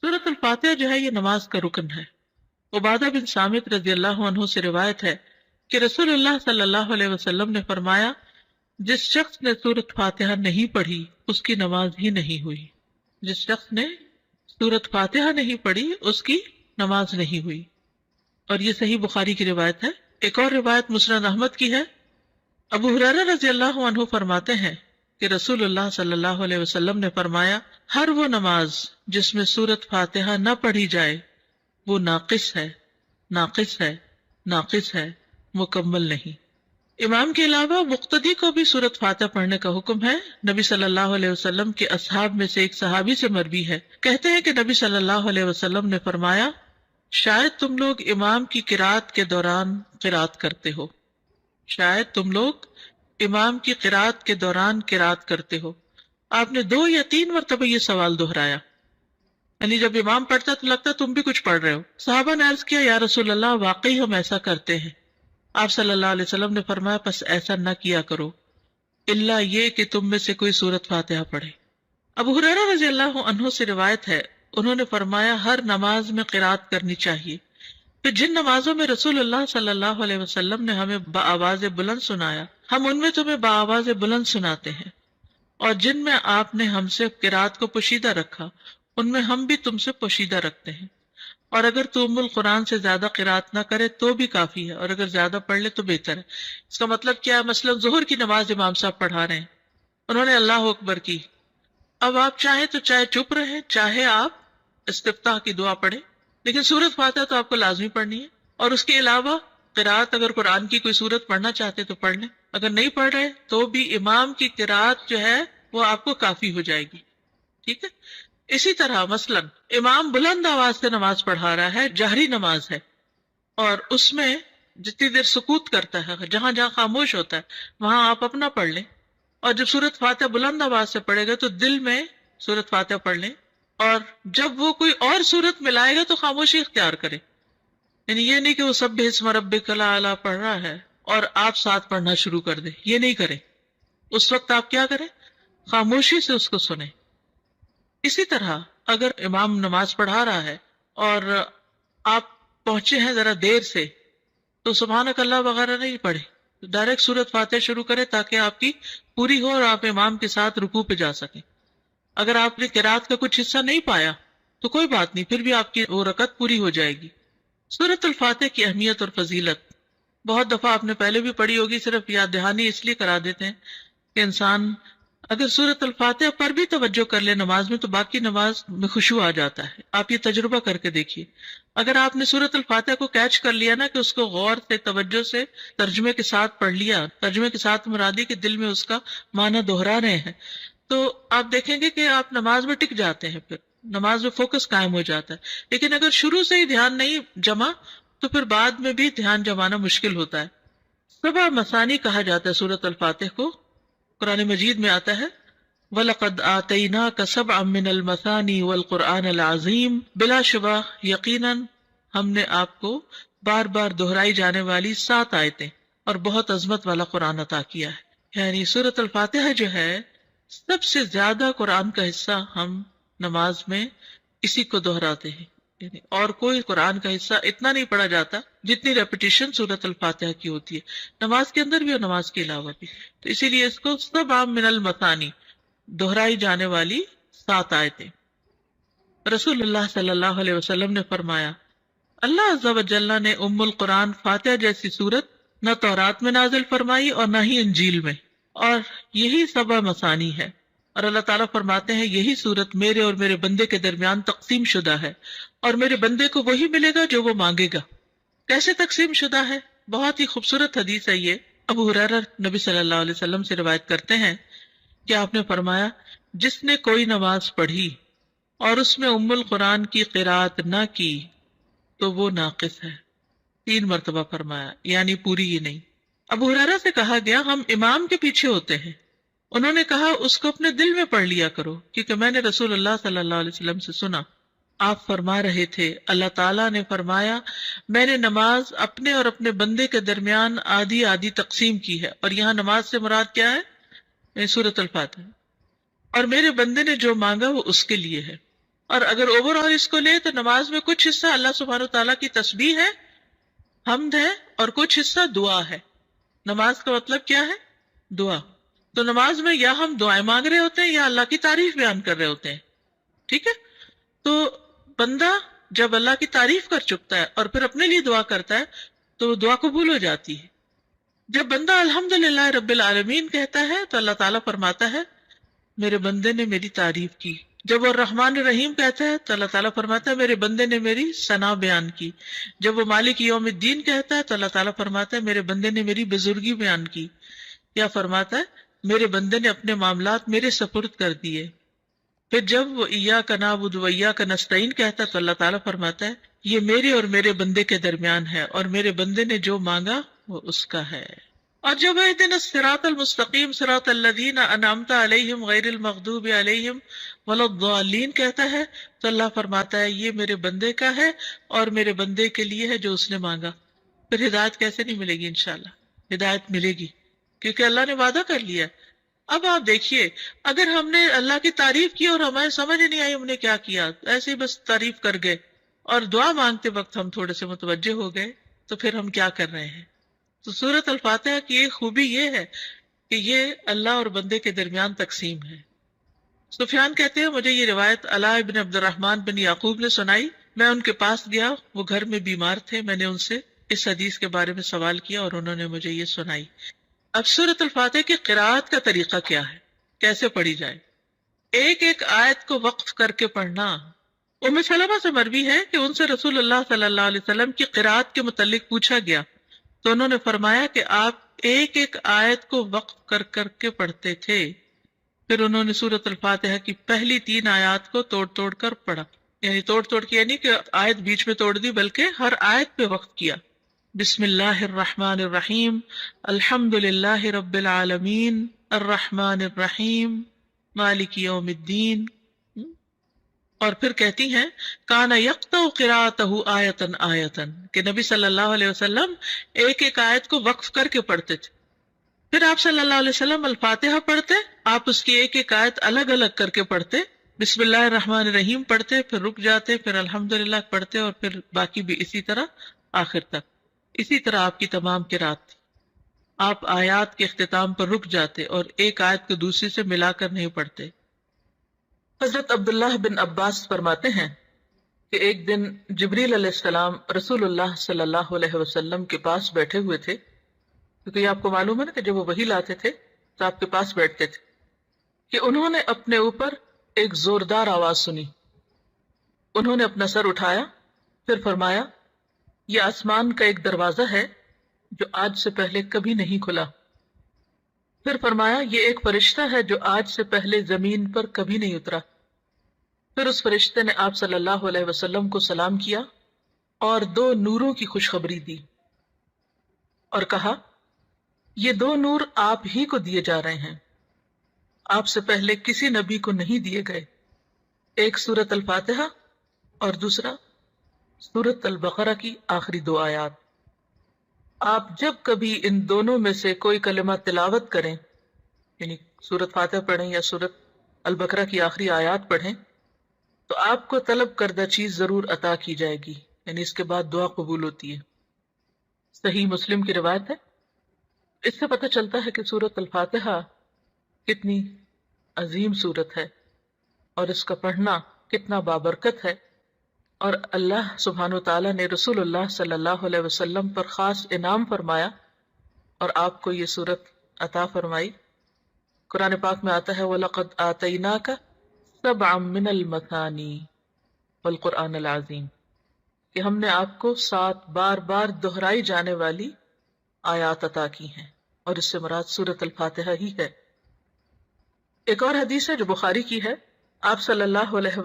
سورۃ الفاتحہ جو ہے یہ نماز کا رکن ہے۔ عبادہ بن صامت رضی اللہ عنہ سے روایت ہے کہ رسول اللہ صلی اللہ علیہ وسلم نے فرمایا، جس شخص نے سورۃ فاتحہ نہیں پڑھی اس کی نماز ہی نہیں ہوئی۔ جس شخص نے سورۃ فاتحہ نہیں پڑھی اس کی نماز نہیں ہوئی، اور یہ صحیح بخاری کی روایت ہے۔ ایک اور روایت مسند احمد کی ہے۔ ابو ہریرہ رضی اللہ عنہ فرماتے ہیں کہ رسول اللہ صلی اللہ علیہ وسلم نے فرمایا، ہر وہ نماز جس میں سورۃ فاتحہ نہ پڑھی جائے وہ ناقص ہے، ناقص ہے، ناقص ہے، مکمل نہیں۔ امام کے علاوہ مقتدی کو بھی سورۃ فاتحہ پڑھنے کا حکم ہے۔ نبی صلی اللہ علیہ وسلم کے اصحاب میں سے ایک صحابی سے مروی ہے، کہتے ہیں کہ نبی صلی اللہ علیہ وسلم نے فرمایا، شاید تم لوگ امام کی قرات کے دوران قرات کرتے ہو، شاید تم لوگ امام کی قرات کے دوران قرات کرتے ہو۔ آپ نے 2 یا 3 مرتبہ یہ سوال دہرایا، یعنی جب امام پڑھتا تو لگتا تم بھی کچھ پڑھ رہے ہو۔ صحابہ نے عرض کیا، یا رسول اللہ واقعی ہم ایسا کرتے ہیں۔ آپ صلی اللہ علیہ وسلم نے فرمایا، پس ایسا نہ کیا کرو الا یہ کہ تم میں سے کوئی سورۃ فاتحہ پڑھے۔ ابو ہریرہ رضی اللہ عنہ سے روایت ہے، انہوں نے فرمایا، ہر نماز میں قرات کرنی چاہیے۔ پھر جن نمازوں میں رسول اللہ صلی اللہ علیہ وسلم نے ہمیں بآواز بلند سنایا، ہم ان میں تمہیں بآواز بلند سناتے ہیں، اور جن میں آپ نے ہم سے قرات کو پوشیدہ رکھا ان میں ہم بھی تم سے پوشیدہ رکھتے ہیں، اور اگر تو ام القرآن سے زیادہ قرات نہ کرے تو بھی کافی ہے، اور اگر زیادہ پڑھ لے تو بہتر ہے۔ اس کا مطلب کیا ہے؟ مثلا ظہر کی نماز امام صاحب پڑھا رہے ہیں، انہوں نے اللہ اکبر کی، اب آپ چاہیں تو چاہے چپ رہیں، چاہے آپ استفتاح کی دعا پڑھیں، لیکن سورۃ فاتحہ تو آپ کو لازمی پڑھنی ہے۔ اور اس کے علاوہ قرات، اگر قرآن کی کوئی سورت پڑھنا چاہتے تو پڑھ لیں، اگر نہیں پڑھ رہے تو بھی امام کی قرات جو ہے وہ آپ کو کافی ہو جائے گی، ٹھیک ہے۔ اسی طرح مثلا امام بلند آواز سے نماز پڑھا رہا ہے، جہری نماز ہے، اور اس میں جتنی دیر سکوت کرتا ہے، جہاں جہاں خاموش ہوتا ہے وہاں آپ اپنا پڑھ لیں، اور جب سورۃ فاتحہ بلند آواز سے پڑھے گا تو دل میں سورۃ فاتحہ پڑھ لیں، اور جب وہ کوئی اور سورت ملائے گا تو خاموشی اختیار کرے، یعنی یہ نہیں کہ وہ سبح اسم ربک الاعلی پڑھ رہا ہے اور آپ ساتھ پڑھنا شروع کر دیں، یہ نہیں کریں۔ اس وقت آپ کیا کریں؟ خاموشی سے اس کو سنیں۔ اسی طرح اگر امام نماز پڑھا رہا ہے اور آپ پہنچے ہیں ذرا دیر سے تو سبحانک اللہ وغیرہ نہیں پڑھے، ڈائریکٹ سورۃ فاتحہ شروع کریں تاکہ آپ کی پوری ہو اور آپ امام کے ساتھ رکوع پہ جا سکیں۔ اگر آپ نے قرات کا کچھ حصہ نہیں پایا تو کوئی بات نہیں، پھر بھی آپ کی وہ رکعت پوری ہو جائے گی۔ سورۃ الفاتحہ کی اہمیت اور فضیلت بہت دفعہ آپ نے پہلے بھی پڑھی ہوگی، صرف یاد دہانی اس لیے کرا دیتے ہیں کہ انسان اگر سورۃ الفاتحہ پر بھی توجہ کر لے نماز میں تو باقی نماز میں خشوع آ جاتا ہے۔ آپ یہ تجربہ کر کے دیکھیے، اگر آپ نے سورۃ الفاتحہ کو کیچ کر لیا نا کہ اس کو غور سے، توجہ سے ترجمے کے ساتھ پڑھ لیا، ترجمے کے ساتھ مرادی کے دل میں اس کا معنی دہرا رہے ہیں، تو آپ دیکھیں گے کہ آپ نماز میں ٹک جاتے ہیں، پھر نماز میں فوکس قائم ہو جاتا ہے۔ لیکن اگر شروع سے ہی دھیان نہیں جمع تو پھر بعد میں بھی دھیان جمانا مشکل ہوتا ہے۔ 7 مثانی کہا جاتا ہے سورۃ الفاتحہ کو، قرآن مجید میں آتا ہے، وَلَقَدْ آتَيْنَاكَ سَبْعًا مِّنَ الْمَثَانِي وَالْقُرْآنَ الْعَظِيمِ، بلا شبہ یقیناً ہم نے آپ کو بار بار دہرائی جانے والی 7 آیتیں اور بہت عظمت والا قرآن عطا کیا ہے۔ یعنی سورۃ الفاتحہ جو ہے سب سے زیادہ قرآن کا حصہ ہم نماز میں اسی کو دہراتے ہیں، یعنی اور کوئی قرآن کا حصہ اتنا نہیں پڑھا جاتا جتنی ریپیٹیشن سورۃ الفاتحہ کی ہوتی ہے، نماز کے اندر بھی اور نماز کے علاوہ بھی۔ تو اسی لیے اس کو سبع من المثانی، دہرائی جانے والی 7 آیتیں۔ رسول اللہ صلی اللہ علیہ وسلم نے فرمایا، اللہ عز و جل نے ام القرآن فاتحہ جیسی سورت نہ تورات میں نازل فرمائی اور نہ ہی انجیل میں، اور یہی 7 مثانی ہے، اور اللہ تعالیٰ فرماتے ہیں یہی سورت میرے اور میرے بندے کے درمیان تقسیم شدہ ہے، اور میرے بندے کو وہی ملے گا جو وہ مانگے گا۔ کیسے تقسیم شدہ ہے؟ بہت ہی خوبصورت حدیث ہے یہ۔ ابو ہریرہ نبی صلی اللہ علیہ وسلم سے روایت کرتے ہیں کہ آپ نے فرمایا، جس نے کوئی نماز پڑھی اور اس میں ام القرآن کی قرات نہ کی تو وہ ناقص ہے۔ 3 مرتبہ فرمایا، یعنی پوری ہی نہیں۔ ابو ہریرہ سے کہا گیا، ہم امام کے پیچھے ہوتے ہیں، انہوں نے کہا اس کو اپنے دل میں پڑھ لیا کرو، کیونکہ میں نے رسول اللہ صلی اللہ علیہ وسلم سے سنا، آپ فرما رہے تھے اللہ تعالیٰ نے فرمایا میں نے نماز اپنے اور اپنے بندے کے درمیان آدھی آدھی تقسیم کی ہے، اور یہاں نماز سے مراد کیا ہے؟ سورۃ الفاتحہ، اور میرے بندے نے جو مانگا وہ اس کے لیے ہے۔ اور اگر اوور آل اس کو لے تو نماز میں کچھ حصہ اللہ سبحانہ و تعالیٰ کی تسبیح ہے، حمد ہے، اور کچھ حصہ دعا ہے۔ نماز کا مطلب کیا ہے؟ دعا۔ تو نماز میں یا ہم دعائیں مانگ رہے ہوتے ہیں یا اللہ کی تعریف بیان کر رہے ہوتے ہیں، ٹھیک ہے؟ تو بندہ جب اللہ کی تعریف کر چکتا ہے اور پھر اپنے لیے دعا کرتا ہے تو وہ دعا قبول ہو جاتی ہے۔ جب بندہ الحمدللہ رب العالمین کہتا ہے تو اللہ تعالیٰ فرماتا ہے میرے بندے نے میری تعریف کی۔ جب وہ الرحمن الرحیم کہتا ہے تو اللہ تعالیٰ فرماتا ہے میرے بندے نے میری ثنا بیان کی۔ جب وہ مالک یوم الدین کہتا ہے تو اللہ تعالیٰ فرماتا ہے میرے بندے نے میری بزرگی بیان کی، یا فرماتا ہے میرے بندے نے اپنے معاملات میرے سپرد کر دیے۔ پھر جب وہ ایاک نعبد و ایاک نستعین کہتا ہے تو اللہ تعالیٰ فرماتا ہے یہ میرے اور میرے بندے کے درمیان ہے، اور میرے بندے نے جو مانگا وہ اس کا ہے۔ اور جب اہدنا الصراط المستقیم صراط الذین انعمت علیہم غیر المغضوب علیہم ولا الضالین کہتا ہے تو اللہ فرماتا ہے یہ میرے بندے کا ہے اور میرے بندے کے لیے ہے جو اس نے مانگا۔ پھر ہدایت کیسے نہیں ملے گی؟ انشاءاللہ ہدایت ملے گی، کیونکہ اللہ نے وعدہ کر لیا۔ اب آپ دیکھیے اگر ہم نے اللہ کی تعریف کی اور ہمیں سمجھ نہیں آئی ہم نے کیا کیا، ایسے ہی بس تعریف کر گئے اور دعا مانگتے وقت ہم تھوڑے سے متوجہ ہو گئے، تو پھر ہم کیا کر رہے ہیں؟ تو سورۃ الفاتحہ کی ایک خوبی یہ ہے کہ یہ اللہ اور بندے کے درمیان تقسیم ہے۔ سفیان کہتے ہیں مجھے یہ روایت علاء ابن عبد الرحمن بن یعقوب نے سنائی، میں ان کے پاس گیا، وہ گھر میں بیمار تھے، میں نے ان سے اس حدیث کے بارے میں سوال کیا اور انہوں نے مجھے یہ سنائی۔ اب سورۃ الفاتحہ کی قراءت کا طریقہ کیا ہے، کیسے پڑھی جائے؟ ایک ایک آیت کو وقف کر کے پڑھنا۔ ام سلمہ سے مروی ہے کہ ان سے رسول اللہ صلی اللہ علیہ وسلم کی قراءت کے متعلق پوچھا گیا تو انہوں نے فرمایا کہ آپ ایک ایک آیت کو وقف کر کر کے پڑھتے تھے۔ پھر انہوں نے سورۃ الفاتحہ کی پہلی 3 آیات کو توڑ توڑ کر پڑھا، یعنی توڑ توڑ کے یعنی کہ آیت بیچ میں توڑ دی، بلکہ ہر آیت پہ وقف کیا۔ بسم اللہ الرحمن الرحیم، الحمد للہ رب العالمین، الرحمن الرحیم، مالک یوم الدین۔ اور پھر کہتی ہیں کان یقطع قراءتہ آیتن آیتن، کہ نبی صلی اللہ علیہ وسلم ایک ایک آیت کو وقف کر کے پڑھتے تھے۔ پھر آپ صلی اللہ علیہ وسلم الفاتحہ پڑھتے، آپ اس کی ایک ایک آیت الگ الگ کر کے پڑھتے، بسم اللہ الرحمن الرحیم پڑھتے، پھر رک جاتے، پھر الحمدللہ پڑھتے، اور پھر باقی بھی اسی طرح آخر تک۔ اسی طرح آپ کی تمام قرات تھی۔ آپ آیات کے اختتام پر رک جاتے اور ایک آیت کو دوسری سے ملا کر نہیں پڑھتے۔ حضرت عبداللہ بن عباس فرماتے ہیں کہ ایک دن جبریل علیہ السلام رسول اللہ صلی اللہ علیہ وسلم کے پاس بیٹھے ہوئے تھے، کیونکہ یہ آپ کو معلوم ہے نا کہ جب وہ وحی لاتے تھے تو آپ کے پاس بیٹھتے تھے، کہ انہوں نے اپنے اوپر ایک زوردار آواز سنی۔ انہوں نے اپنا سر اٹھایا، پھر فرمایا یہ آسمان کا ایک دروازہ ہے جو آج سے پہلے کبھی نہیں کھلا۔ پھر فرمایا یہ ایک فرشتہ ہے جو آج سے پہلے زمین پر کبھی نہیں اترا۔ پھر اس فرشتے نے آپ صلی اللہ علیہ وسلم کو سلام کیا اور 2 نوروں کی خوشخبری دی اور کہا یہ 2 نور آپ ہی کو دیے جا رہے ہیں، آپ سے پہلے کسی نبی کو نہیں دیے گئے، ایک سورۃ الفاتحہ اور دوسرا سورۃ البقرہ کی آخری 2 آیات۔ آپ جب کبھی ان دونوں میں سے کوئی کلمہ تلاوت کریں، یعنی سورۃ فاتحہ پڑھیں یا سورۃ البقرہ کی آخری آیات پڑھیں، تو آپ کو طلب کردہ چیز ضرور عطا کی جائے گی، یعنی اس کے بعد دعا قبول ہوتی ہے۔ صحیح مسلم کی روایت ہے۔ اس سے پتہ چلتا ہے کہ سورۃ الفاتحہ کتنی عظیم سورت ہے اور اس کا پڑھنا کتنا بابرکت ہے، اور اللہ سبحانہ وتعالیٰ نے رسول اللہ صلی اللہ علیہ وسلم پر خاص انعام فرمایا اور آپ کو یہ سورت عطا فرمائی۔ قرآن پاک میں آتا ہے وَلَقَدْ آتَيْنَاكَ سَبْعًا مِّنَ الْمَثَانِي وَالْقُرْآنِ الْعَظِيمِ، کہ ہم نے آپ کو 7 بار بار دہرائی جانے والی آیات عطا کی ہیں، اور اس سے مراد سورۃ الفاتحہ ہی ہے۔ ایک اور حدیث ہے جو بخاری کی ہے، آپ صلی اللہ علیہ وسلم